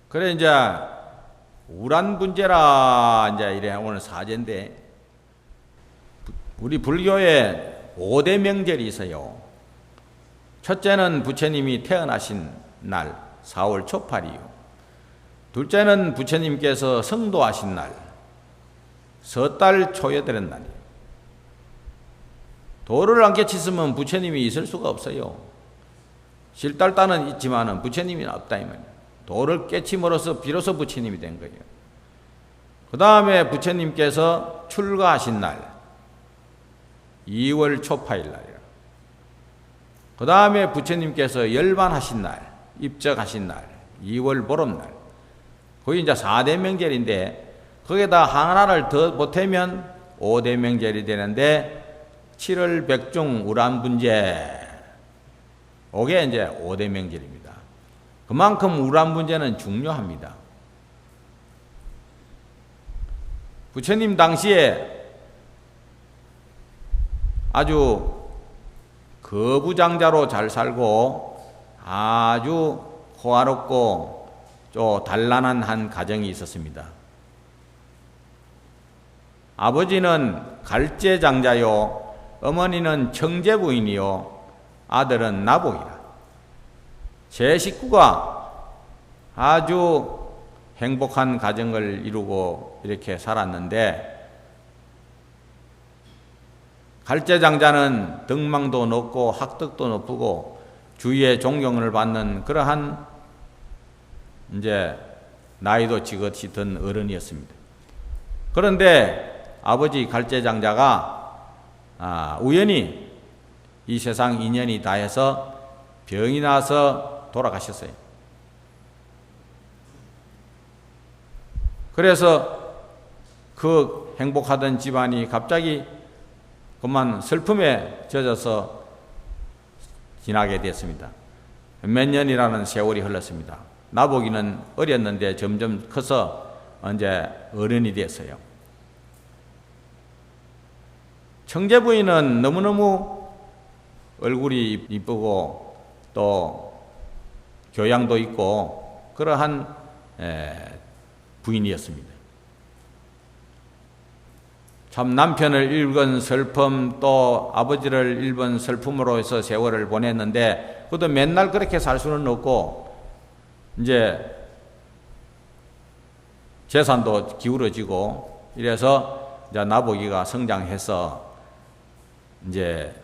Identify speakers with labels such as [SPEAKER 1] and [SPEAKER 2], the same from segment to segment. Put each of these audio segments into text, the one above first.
[SPEAKER 1] 그래 이제 우란분재라 이제 이래 오늘 사제인데, 우리 불교에 5대 명절이 있어요. 첫째는 부처님이 태어나신 날 4월 초팔이요. 둘째는 부처님께서 성도하신 날 섣달 초여드렛 날이에요. 도를 안 깨치으면 부처님이 있을 수가 없어요. 실달단은 있지만은 부처님이 없다 이 말이에요. 도를 깨침으로써 비로소 부처님이 된 거예요. 그 다음에 부처님께서 출가하신 날 2월 초파일 날이에요. 그 다음에 부처님께서 열반하신 날, 입적하신 날 2월 보름날. 거기 이제 4대 명절인데 거기에다 하나를 더 보태면 5대 명절이 되는데 7월 백중 우란분재, 이게 이제 5대 명절입니다. 그만큼 우란분재는 중요합니다. 부처님 당시에 아주 거부장자로 잘 살고 아주 호화롭고 또 단란한 한 가정이 있었습니다. 아버지는 갈제장자요, 어머니는 청제부인이요, 아들은 나복이라. 제 식구가 아주 행복한 가정을 이루고 이렇게 살았는데, 갈제장자는 덕망도 높고 학덕도 높고 주위의 존경을 받는 그러한 이제 나이도 지긋이 든 어른이었습니다. 그런데 아버지 갈제장자가 우연히 이 세상 인연이 다해서 병이 나서 돌아가셨어요. 그래서 그 행복하던 집안이 갑자기 그만 슬픔에 젖어서 지나게 됐습니다. 몇 년이라는 세월이 흘렀습니다. 나보기는 어렸는데 점점 커서 이제 어른이 됐어요. 청제부인은 너무너무 얼굴이 이쁘고 또 교양도 있고 그러한 부인이었습니다. 참 남편을 잃은 슬픔, 또 아버지를 잃은 슬픔으로 해서 세월을 보냈는데, 그것도 맨날 그렇게 살 수는 없고 이제 재산도 기울어지고 이래서 이제 나보기가 성장해서 이제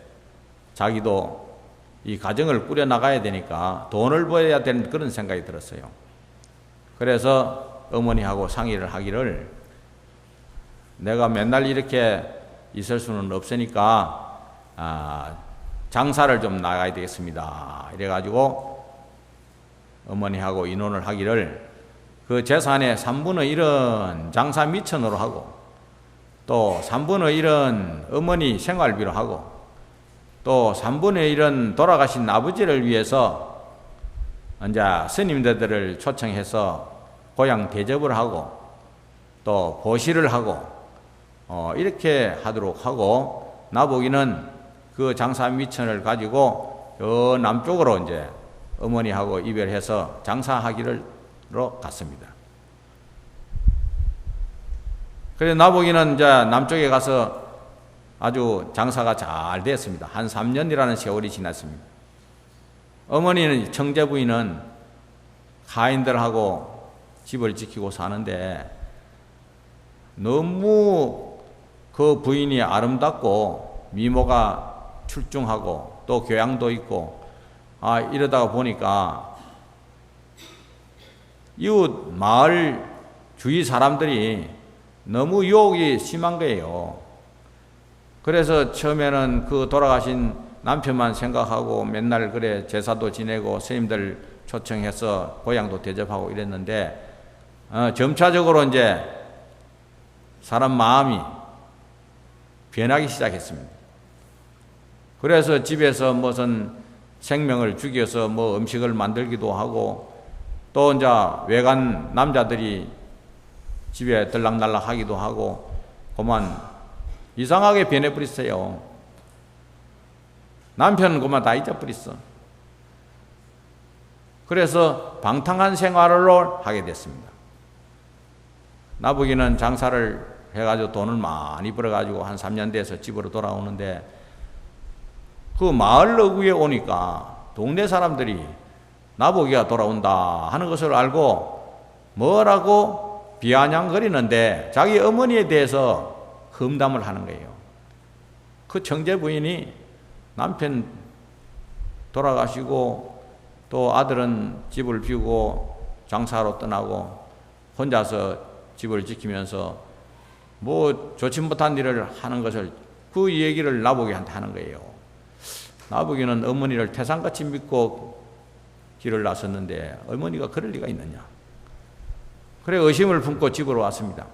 [SPEAKER 1] 자기도 이 가정을 꾸려나가야 되니까 돈을 벌어야 되는 그런 생각이 들었어요. 그래서 어머니하고 상의를 하기를, 내가 맨날 이렇게 있을 수는 없으니까 장사를 좀 나가야 되겠습니다. 이래가지고 어머니하고 의논을 하기를, 그 재산의 3분의 1은 장사 미천으로 하고 또 3분의 1은 어머니 생활비로 하고 또 3분의 1은 돌아가신 아버지를 위해서 이제 스님들을 초청해서 고향 대접을 하고 또 보시를 하고 이렇게 하도록 하고, 나보기는 그 장사 미천을 가지고 저 남쪽으로 이제 어머니하고 이별해서 장사하기로 갔습니다. 그래서 나보기는 이제 남쪽에 가서 아주 장사가 잘 됐습니다. 한 3년이라는 세월이 지났습니다. 어머니는 청제부인은 하인들하고 집을 지키고 사는데 너무 그 부인이 아름답고 미모가 출중하고 또 교양도 있고 이러다가 보니까 이웃 마을 주위 사람들이 너무 유혹이 심한 거예요. 그래서 처음에는 그 돌아가신 남편만 생각하고 맨날 그래 제사도 지내고 스님들 초청해서 고향도 대접하고 이랬는데 점차적으로 이제 사람 마음이 변하기 시작했습니다. 그래서 집에서 무슨 생명을 죽여서 뭐 음식을 만들기도 하고 또 이제 외간 남자들이 집에 들락날락 하기도 하고 그만 이상하게 변해버렸어요. 남편은 그만 다 잊어버렸어. 그래서 방탕한 생활을 하게 됐습니다. 나보기는 장사를 해가지고 돈을 많이 벌어가지고 한 3년 돼서 집으로 돌아오는데 그 마을 어귀에 오니까 동네 사람들이 나보기가 돌아온다 하는 것을 알고 뭐라고 비아냥거리는데 자기 어머니에 대해서 험담을 하는 거예요. 그 청제 부인이 남편 돌아가시고 또 아들은 집을 비우고 장사로 떠나고 혼자서 집을 지키면서 뭐 좋지 못한 일을 하는 것을 그 얘기를 나보기한테 하는 거예요. 나보기는 어머니를 태산같이 믿고 길을 나섰는데 어머니가 그럴 리가 있느냐. 그래 의심을 품고 집으로 왔습니다.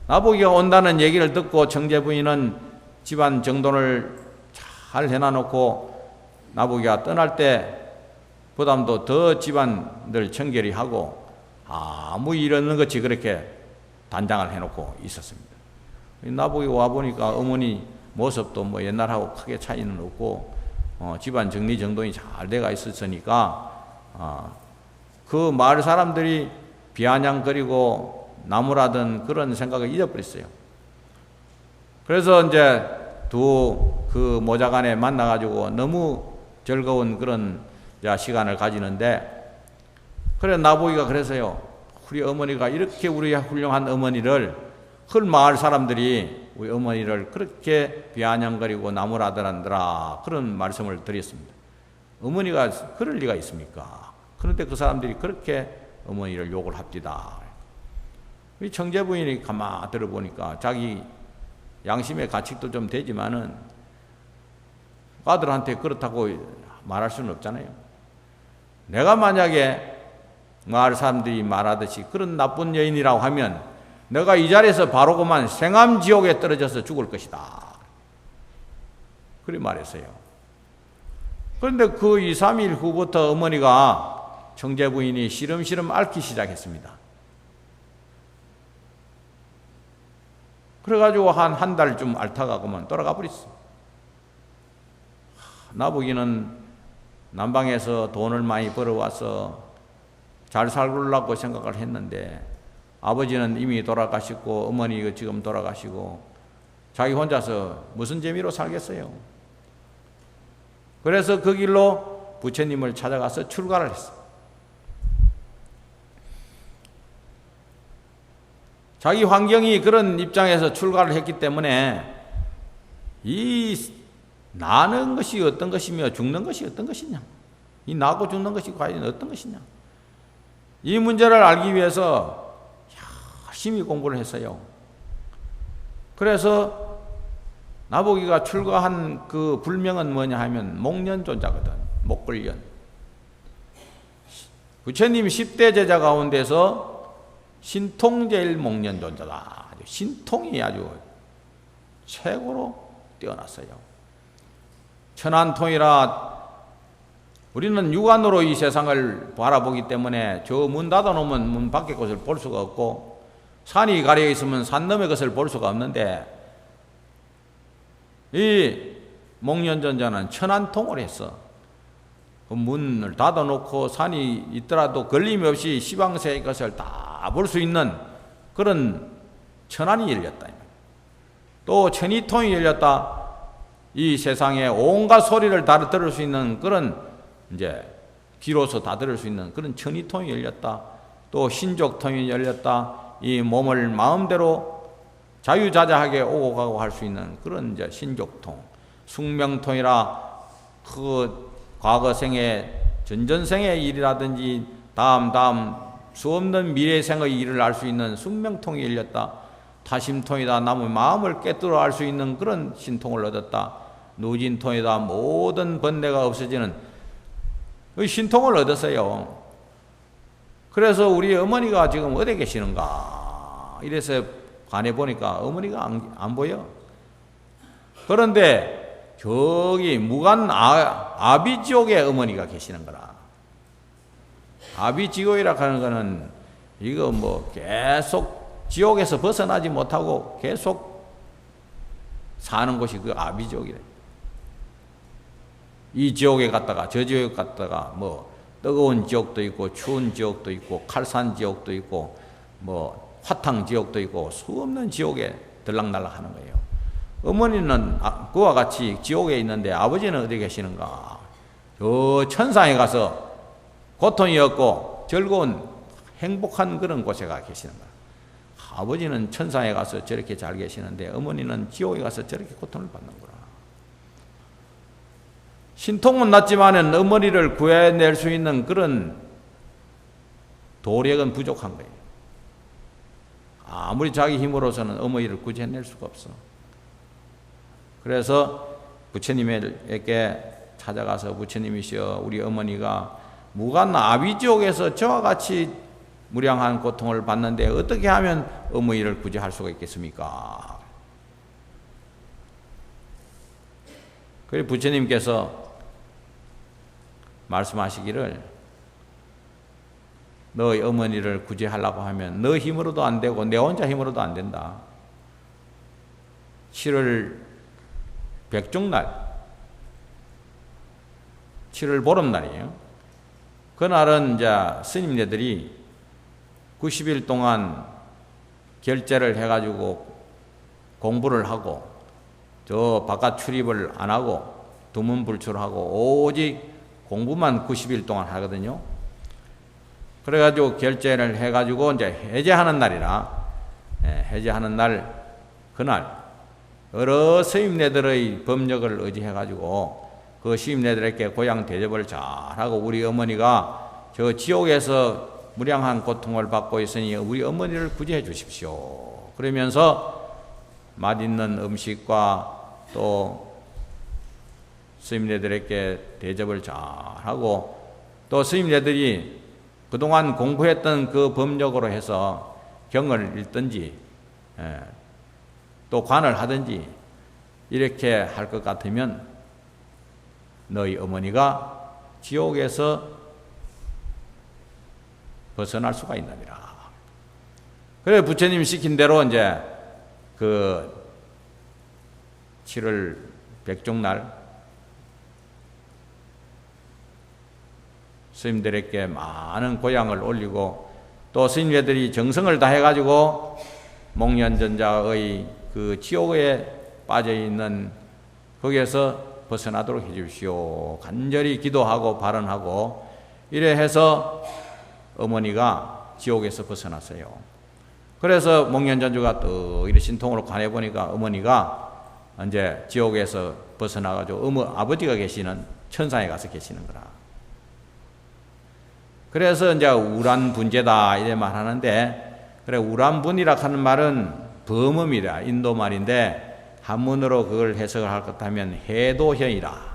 [SPEAKER 1] 나보기가 온다는 얘기를 듣고 청제 부인은 집안 정돈을 잘 해놔놓고 나보기가 떠날 때 부담도 더 집안들 청결히 하고 아무 일 없는 것이 그렇게 단장을 해놓고 있었습니다. 나보기 와보니까 어머니 모습도 뭐 옛날하고 크게 차이는 없고 집안 정리정돈이 잘 돼가 있었으니까 그 마을 사람들이 비아냥거리고 나무라든 그런 생각을 잊어버렸어요. 그래서 이제 두 그 모자간에 만나가지고 너무 즐거운 그런 시간을 가지는데 그래 나보기가 그래서요. 우리 어머니가 이렇게 우리 훌륭한 어머니를 그 마을 사람들이 우리 어머니를 그렇게 비아냥거리고 나무라더란더라 그런 말씀을 드렸습니다. 어머니가 그럴 리가 있습니까? 그런데 그 사람들이 그렇게 어머니를 욕을 합디다. 이 청제 부인이 가만 들어보니까 자기 양심의 가책도 좀 되지만은 아들한테 그렇다고 말할 수는 없잖아요. 내가 만약에 마을 사람들이 말하듯이 그런 나쁜 여인이라고 하면 내가 이 자리에서 바로 그만 생암지옥에 떨어져서 죽을 것이다. 그렇게 말했어요. 그런데 그 2, 3일 후부터 어머니가 청제 부인이 시름시름 앓기 시작했습니다. 그래가지고 한 달쯤 앓다가 그만 돌아가 버렸어. 나보기는 남방에서 돈을 많이 벌어와서 잘 살려고 생각을 했는데 아버지는 이미 돌아가시고 어머니가 지금 돌아가시고 자기 혼자서 무슨 재미로 살겠어요. 그래서 그 길로 부처님을 찾아가서 출가를 했어요. 자기 환경이 그런 입장에서 출가를 했기 때문에 이 나는 것이 어떤 것이며 죽는 것이 어떤 것이냐, 이 나고 죽는 것이 과연 어떤 것이냐, 이 문제를 알기 위해서 열심히 공부를 했어요. 그래서 나보기가 출가한 그 불명은 뭐냐 하면 목련존자거든. 목걸련. 부처님 10대 제자 가운데서 신통제일 목련존자다. 신통이 아주 최고로 뛰어났어요. 천안통이라 우리는 육안으로 이 세상을 바라보기 때문에 저 문 닫아놓으면 문 밖의 것을 볼 수가 없고 산이 가려 있으면 산 너머의 것을 볼 수가 없는데 이 목련존자는 천안통을 했어. 그 문을 닫아놓고 산이 있더라도 걸림이 없이 시방세의 것을 다 볼 수 있는 그런 천안이 열렸다. 또 천이통이 열렸다. 이 세상에 온갖 소리를 다 들을 수 있는 그런 이제 귀로서 다 들을 수 있는 그런 천이통이 열렸다. 또 신족통이 열렸다. 이 몸을 마음대로 자유자재하게 오고 가고 할 수 있는 그런 이제 신족통. 숙명통이라 그 과거생의 전전생의 일이라든지 다음 수 없는 미래생의 일을 알 수 있는 숙명통이 열렸다. 타심통이다. 남의 마음을 깨뜨려 알 수 있는 그런 신통을 얻었다. 누진통이다. 모든 번뇌가 없어지는 그 신통을 얻었어요. 그래서 우리 어머니가 지금 어디 계시는가 이래서 관해 보니까 어머니가 안 보여. 그런데 저기 무간 아비지옥에 어머니가 계시는 거라. 아비지옥이라 하는 거는 이거 뭐 계속 지옥에서 벗어나지 못하고 계속 사는 곳이 그 아비지옥이래. 이 지옥에 갔다가 저 지옥에 갔다가 뭐 뜨거운 지옥도 있고 추운 지옥도 있고 칼산 지옥도 있고 뭐 화탕 지옥도 있고 수없는 지옥에 들락날락 하는 거예요. 어머니는 그와 같이 지옥에 있는데 아버지는 어디 계시는가? 저 천상에 가서 고통이 없고 즐거운 행복한 그런 곳에 가 계시는 거예요. 아버지는 천상에 가서 저렇게 잘 계시는데 어머니는 지옥에 가서 저렇게 고통을 받는구나. 신통은 났지만은 어머니를 구해낼 수 있는 그런 도력은 부족한 거예요. 아무리 자기 힘으로서는 어머니를 구해낼 수가 없어. 그래서 부처님에게 찾아가서 부처님이시여 우리 어머니가 무간 아비지옥에서 저와 같이 무량한 고통을 받는데 어떻게 하면 어머니를 구제할 수가 있겠습니까? 그래서 부처님께서 말씀하시기를 너의 어머니를 구제하려고 하면 너 힘으로도 안 되고 내 혼자 힘으로도 안 된다. 7월 백중날 7월 보름날이에요. 그날은 이제 스님네들이 90일 동안 결제를 해가지고 공부를 하고 저 바깥 출입을 안 하고 두문불출하고 오직 공부만 90일 동안 하거든요. 그래가지고 결제를 해가지고 이제 해제하는 날이라 해제하는 날 그날 여러 스님네들의 법력을 의지해가지고 그 스님네들에게 고향 대접을 잘하고 우리 어머니가 저 지옥에서 무량한 고통을 받고 있으니 우리 어머니를 구제해 주십시오. 그러면서 맛있는 음식과 또 스님네들에게 대접을 잘하고 또 스님네들이 그동안 공부했던 그 법력으로 해서 경을 읽든지 또 관을 하든지 이렇게 할 것 같으면 너희 어머니가 지옥에서 벗어날 수가 있느니라. 그래 부처님 시킨 대로 이제 그 7월 백종날 스님들에게 많은 고향을 올리고 또 스님들이 정성을 다해가지고 목련전자의 그 지옥에 빠져있는 거기에서 벗어나도록 해주십시오. 간절히 기도하고 발언하고 이래 해서 어머니가 지옥에서 벗어났어요. 그래서 목련전주가 또 이래 신통으로 관해보니까 어머니가 이제 지옥에서 벗어나가지고 아버지가 계시는 천상에 가서 계시는 거라. 그래서 이제 우란분제다 이래 말하는데 그래 우란분이라 하는 말은 범음이라 인도 말인데 한문으로 그걸 해석을 할 것 하면 해도현이라.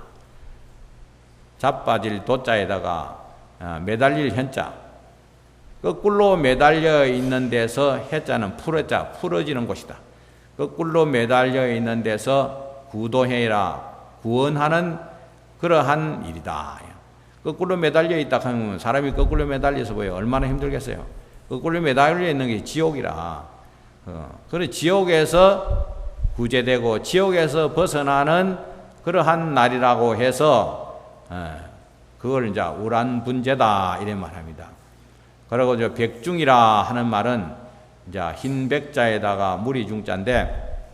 [SPEAKER 1] 자빠질 도자에다가 매달릴 현자 거꾸로 매달려 있는 데서 해자는 풀어자 풀어지는 곳이다. 거꾸로 매달려 있는 데서 구도현이라 구원하는 그러한 일이다. 거꾸로 매달려 있다 하면 사람이 거꾸로 매달려서 보여 얼마나 힘들겠어요. 거꾸로 매달려 있는 게 지옥이라. 그래 지옥에서 구제되고 지옥에서 벗어나는 그러한 날이라고 해서 그걸 이제 우란분제다 이래 말합니다. 그리고 저 백중이라 하는 말은 이제 흰 백자에다가 무리 중자인데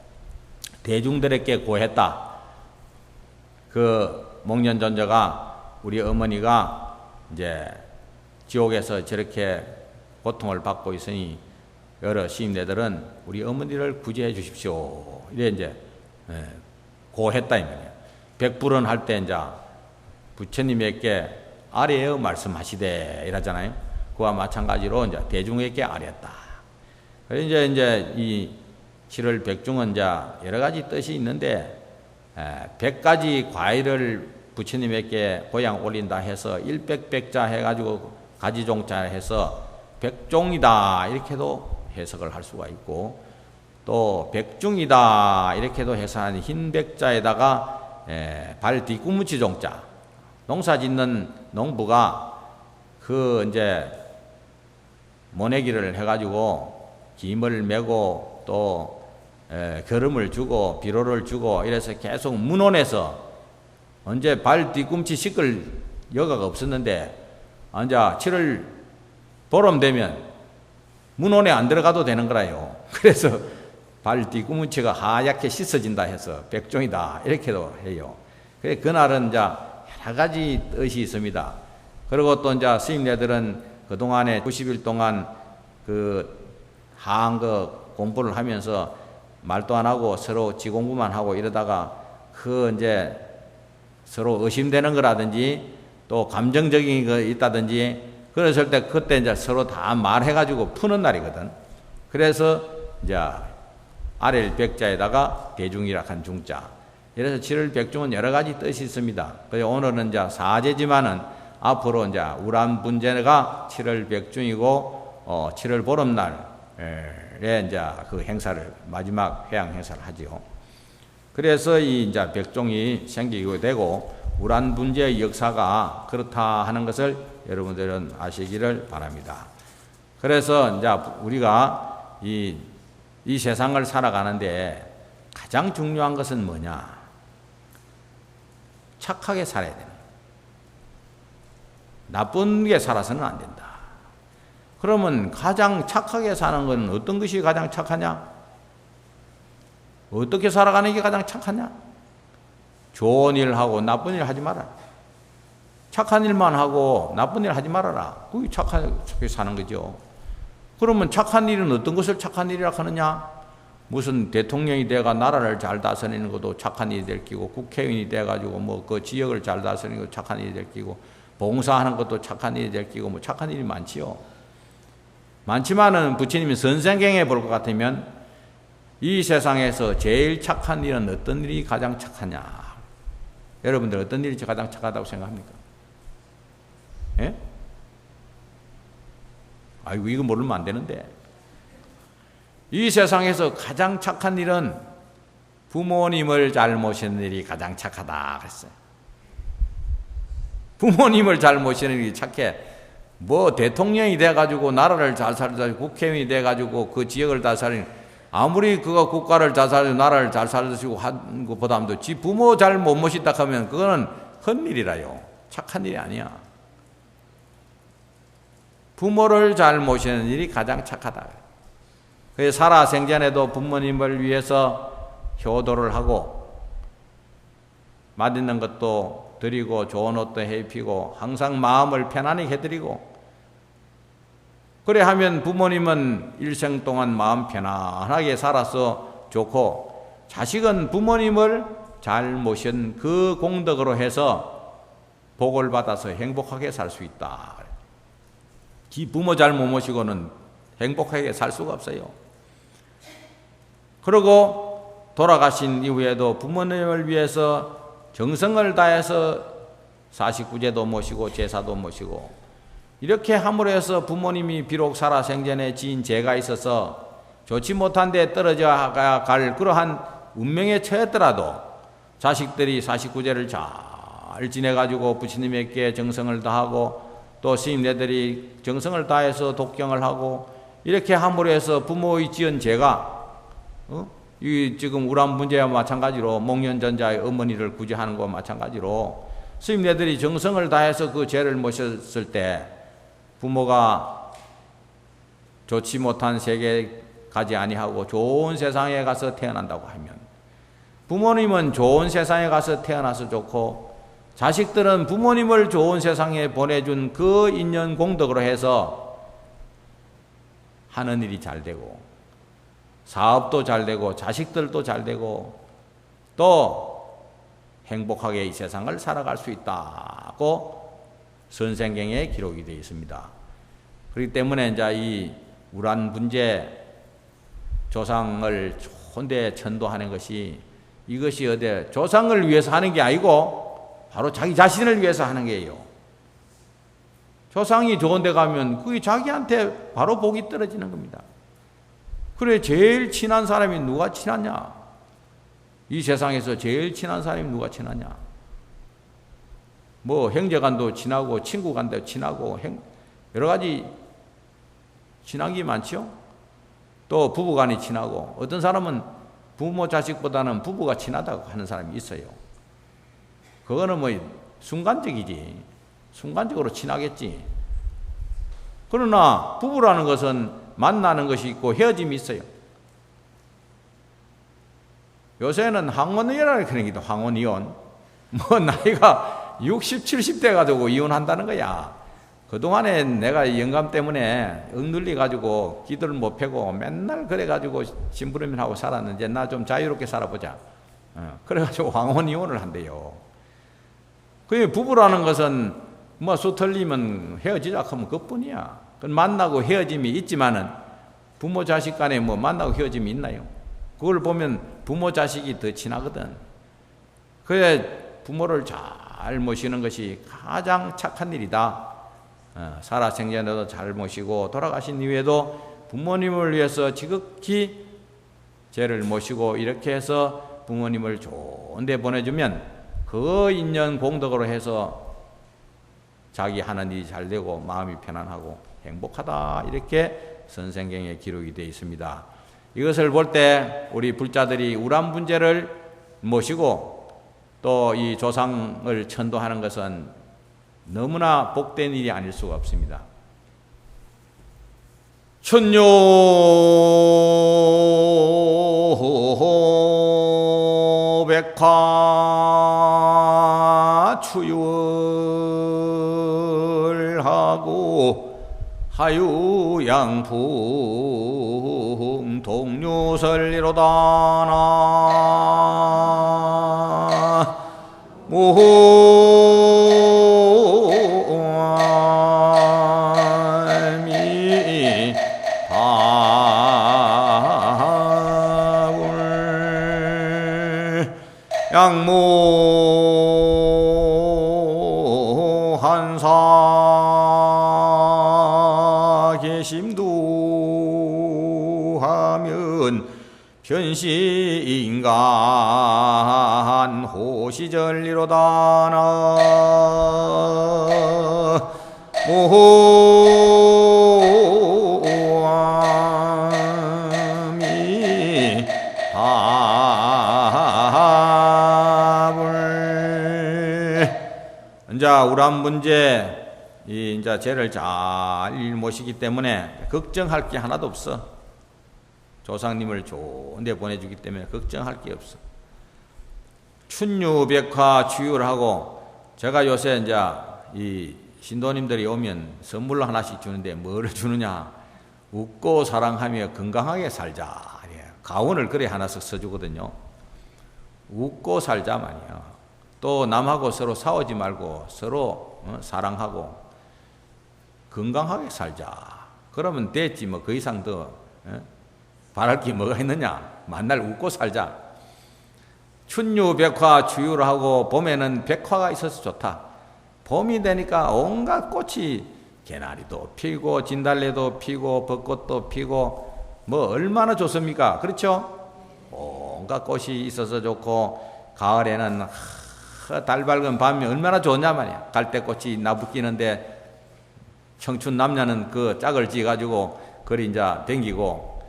[SPEAKER 1] 대중들에게 고했다. 그 목련전자가 우리 어머니가 이제 지옥에서 저렇게 고통을 받고 있으니 여러 시인네들은 우리 어머니를 구제해 주십시오. 이래 이제 고했다 이 말이에요. 백불언 할 때 이제 부처님에게 아뢰어 말씀하시되 이러잖아요. 그와 마찬가지로 이제 대중에게 아뢰었다. 그래서 이제 이 7월 백중은 이제 여러 가지 뜻이 있는데 100가지 과일을 부처님에게 고향 올린다 해서 일백백자 해가지고 가지종자 해서 백종이다 이렇게도 해석을 할 수가 있고 또 백중이다 이렇게도 해석하는 흰백자에다가 발 뒤꿈치 종자 농사 짓는 농부가 그 이제 모내기를 해가지고 김을 메고 또 거름을 주고 비료를 주고 이래서 계속 문혼에서 언제 발 뒤꿈치 씻을 여가가 없었는데 이제 7월 보름 되면 문온에 안 들어가도 되는 거라요. 그래서 발 뒤꿈치가 하얗게 씻어진다 해서 백종이다 이렇게도 해요. 그래 그날은 이제 여러 가지 뜻이 있습니다. 그리고 또 이제 스님네들은 그 동안에 90일 동안 그 한거 공부를 하면서 말도 안 하고 서로 지 공부만 하고 이러다가 그 이제 서로 의심되는 거라든지 또 감정적인 거 있다든지 그랬을 때 그때 이제 서로 다 말해가지고 푸는 날이거든. 그래서 이제 아래를 백자에다가 대중이라 한 중자. 그래서 7월 백중은 여러 가지 뜻이 있습니다. 그래서 오늘은 이제 사제지만은 앞으로 이제 우란분제가 7월 백중이고 7월 보름날에 이제 그 행사를 마지막 회양 행사를 하지요. 그래서 이 이제 백종이 생기게 되고 우란분제의 역사가 그렇다 하는 것을 여러분들은 아시기를 바랍니다. 그래서 이제 우리가 이 세상을 살아가는데 가장 중요한 것은 뭐냐? 착하게 살아야 되는 거예요. 나쁘게 살아서는 안 된다. 그러면 가장 착하게 사는 건 어떤 것이 가장 착하냐? 어떻게 살아가는 게 가장 착하냐? 좋은 일 하고 나쁜 일 하지 말아라. 착한 일만 하고 나쁜 일 하지 말아라. 그게 착하게 사는 거죠. 그러면 착한 일은 어떤 것을 착한 일이라 하느냐? 무슨 대통령이 돼가 나라를 잘 다스리는 것도 착한 일이 될 끼고, 국회의원이 돼가지고 뭐 그 지역을 잘 다스리는 것도 착한 일이 될 끼고, 봉사하는 것도 착한 일이 될 끼고, 뭐 착한 일이 많지요. 많지만은 부처님이 선생경에 볼 것 같으면 이 세상에서 제일 착한 일은 어떤 일이 가장 착하냐? 여러분들 어떤 일이 가장 착하다고 생각합니까? 예? 아이고 이거 모르면 안 되는데. 이 세상에서 가장 착한 일은 부모님을 잘 모시는 일이 가장 착하다 그랬어요. 부모님을 잘 모시는 일이 착해. 뭐 대통령이 돼가지고 나라를 잘 살자, 국회의원이 돼가지고 그 지역을 잘 살리는, 아무리 그가 국가를 잘 살리고 나라를 잘 살리고 한 것보다도 지 부모 잘 못 모신다 하면 그거는 헛일이라요. 착한 일이 아니야. 부모를 잘 모시는 일이 가장 착하다. 그래서 살아생전에도 부모님을 위해서 효도를 하고 맛있는 것도 드리고 좋은 옷도 해입히고 항상 마음을 편안히 해드리고, 그래 하면 부모님은 일생 동안 마음 편안하게 살아서 좋고, 자식은 부모님을 잘 모신 그 공덕으로 해서 복을 받아서 행복하게 살 수 있다. 지 부모 잘 못 모시고는 행복하게 살 수가 없어요. 그리고 돌아가신 이후에도 부모님을 위해서 정성을 다해서 49제도 모시고 제사도 모시고, 이렇게 함으로 해서 부모님이 비록 살아생전에 지은 죄가 있어서 좋지 못한 데 떨어져 갈 그러한 운명에 처했더라도 자식들이 49제를 잘 지내가지고 부처님에게 정성을 다하고 또 스님네들이 정성을 다해서 독경을 하고, 이렇게 함으로 해서 부모의 지은 죄가 이 지금 우란분제와 마찬가지로 목련전자의 어머니를 구제하는 것과 마찬가지로 스님네들이 정성을 다해서 그 죄를 모셨을 때 부모가 좋지 못한 세계에 가지 아니하고 좋은 세상에 가서 태어난다고 하면, 부모님은 좋은 세상에 가서 태어나서 좋고 자식들은 부모님을 좋은 세상에 보내준 그 인연 공덕으로 해서 하는 일이 잘 되고 사업도 잘 되고 자식들도 잘 되고 또 행복하게 이 세상을 살아갈 수 있다고 선생경에 기록이 되어 있습니다. 그렇기 때문에 이제 이 우란분제 조상을 좋은 데 천도하는 것이, 이것이 어디 조상을 위해서 하는 게 아니고 바로 자기 자신을 위해서 하는 게예요. 조상이 좋은 데 가면 그게 자기한테 바로 복이 떨어지는 겁니다. 그래 제일 친한 사람이 누가 친하냐? 이 세상에서 제일 친한 사람이 누가 친하냐? 뭐 형제간도 친하고 친구간도 친하고 여러 가지 친한 게 많죠. 또 부부간이 친하고, 어떤 사람은 부모 자식보다는 부부가 친하다고 하는 사람이 있어요. 그거는 뭐 순간적이지. 순간적으로 친하겠지. 그러나 부부라는 것은 만나는 것이 있고 헤어짐이 있어요. 요새는 항혼이라는 그런 게도 항혼이혼. 뭐 나이가 60, 70대 가지고 이혼한다는 거야. 그동안에 내가 영감 때문에 억눌리 가지고 기도를 못 펴고 맨날 그래 가지고 심부름하고 살았는데 나 좀 자유롭게 살아보자. 그래 가지고 황혼 이혼을 한대요. 그 부부라는 것은 뭐 수틀리면 헤어지자 하면 그뿐이야. 만나고 헤어짐이 있지만은 부모 자식 간에 뭐 만나고 헤어짐이 있나요? 그걸 보면 부모 자식이 더 친하거든. 그래 부모를 잘 모시는 것이 가장 착한 일이다. 살아생전에도 잘 모시고 돌아가신 이후에도 부모님을 위해서 지극히 죄를 모시고 이렇게 해서 부모님을 좋은 데 보내주면 그 인연 공덕으로 해서 자기 하는 일이 잘 되고 마음이 편안하고 행복하다, 이렇게 선생경에 기록이 되어 있습니다. 이것을 볼 때 우리 불자들이 우람분재를 모시고 또 이 조상을 천도하는 것은 너무나 복된 일이 아닐 수가 없습니다. 춘요 백화 추율하고 하유양풍 동료설리로다나 모함이 다울 양모 한사 계심도 하면 변시인간 호시절리로다나 모함이 답을 이제 우람분재 이제 죄를 잘 모시기 때문에 걱정할 게 하나도 없어. 조상님을 좋은 데 보내주기 때문에 걱정할 게 없어. 춘유백화 주율하고, 제가 요새 이제 이 신도님들이 오면 선물로 하나씩 주는데 뭐를 주느냐? 웃고 사랑하며 건강하게 살자. 가운을 그래 하나씩 써주거든요. 웃고 살자 말이야. 또 남하고 서로 싸우지 말고 서로 사랑하고 건강하게 살자. 그러면 됐지 뭐. 그 이상 더 바랄 게 뭐가 있느냐. 만날 웃고 살자. 춘유백화 주율하고, 봄에는 백화가 있어서 좋다. 봄이 되니까 온갖 꽃이, 개나리도 피고 진달래도 피고 벚꽃도 피고 뭐 얼마나 좋습니까? 그렇죠? 온갖 꽃이 있어서 좋고, 가을에는 달 밝은 밤이 얼마나 좋냐 말이야. 갈대꽃이 나부끼는데 청춘 남녀는 그 짝을 지어가지고 거리 이제 댕기고,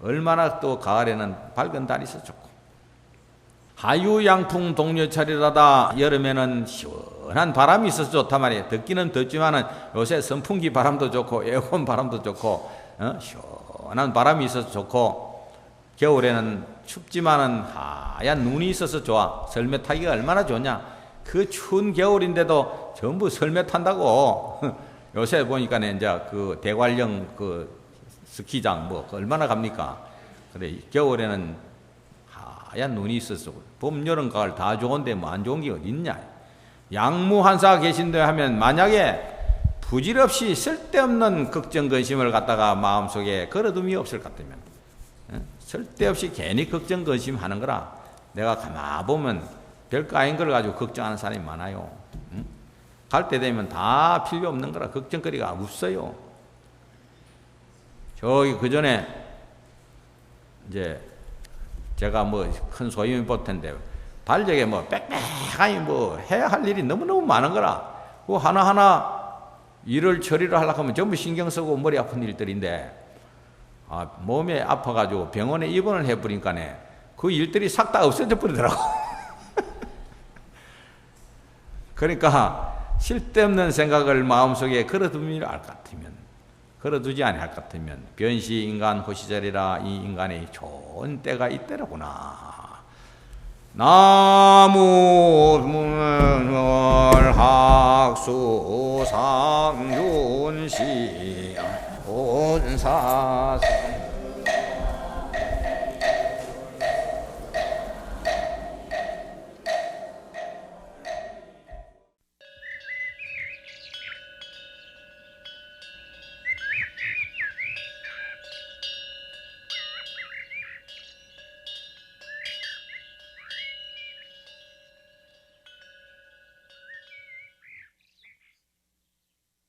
[SPEAKER 1] 얼마나 또 가을에는 밝은 달이 있어 좋고. 하유양풍 동료철이라다. 여름에는 시원한 바람이 있어서 좋단 말이에요. 덥기는 덥지만은 요새 선풍기 바람도 좋고 에어컨 바람도 좋고 시원한 바람이 있어서 좋고, 겨울에는 춥지만은 하얀 눈이 있어서 좋아. 설매 타기가 얼마나 좋냐. 그 추운 겨울인데도 전부 설매 탄다고. 요새 보니까 이제 그 대관령 그 스키장 뭐 얼마나 갑니까? 그래 겨울에는 하얀 눈이 있어서 봄, 여름, 가을 다 좋은데 뭐 안 좋은 게 어디 있냐. 양무한사 계신데 하면 만약에 부질없이 쓸데없는 걱정 근심을 갖다가 마음속에 걸어둠이 없을 것 같으면, 쓸데없이 괜히 걱정 근심하는 거라. 내가 가만 보면 별거 아닌 걸 가지고 걱정하는 사람이 많아요. 갈 때 되면 다 필요 없는 거라. 걱정거리가 없어요. 저기 그 전에 이제 제가 뭐 큰 소임이 볼 텐데 달력에 뭐 빽빽하니 뭐 해야 할 일이 너무너무 많은 거라. 그 하나하나 일을 처리를 하려고 하면 전부 신경 쓰고 머리 아픈 일들인데, 몸에 아파가지고 병원에 입원을 해버리니까네 그 일들이 싹 다 없어져 버리더라고. 그러니까 쓸데없는 생각을 마음속에 걸어두면 알 것 같으면 걸어두지 아니할 것 같으면 변시 인간 호시절이라 이 인간의 좋은 때가 이때로구나. 나무 문월학수 상윤시 온사사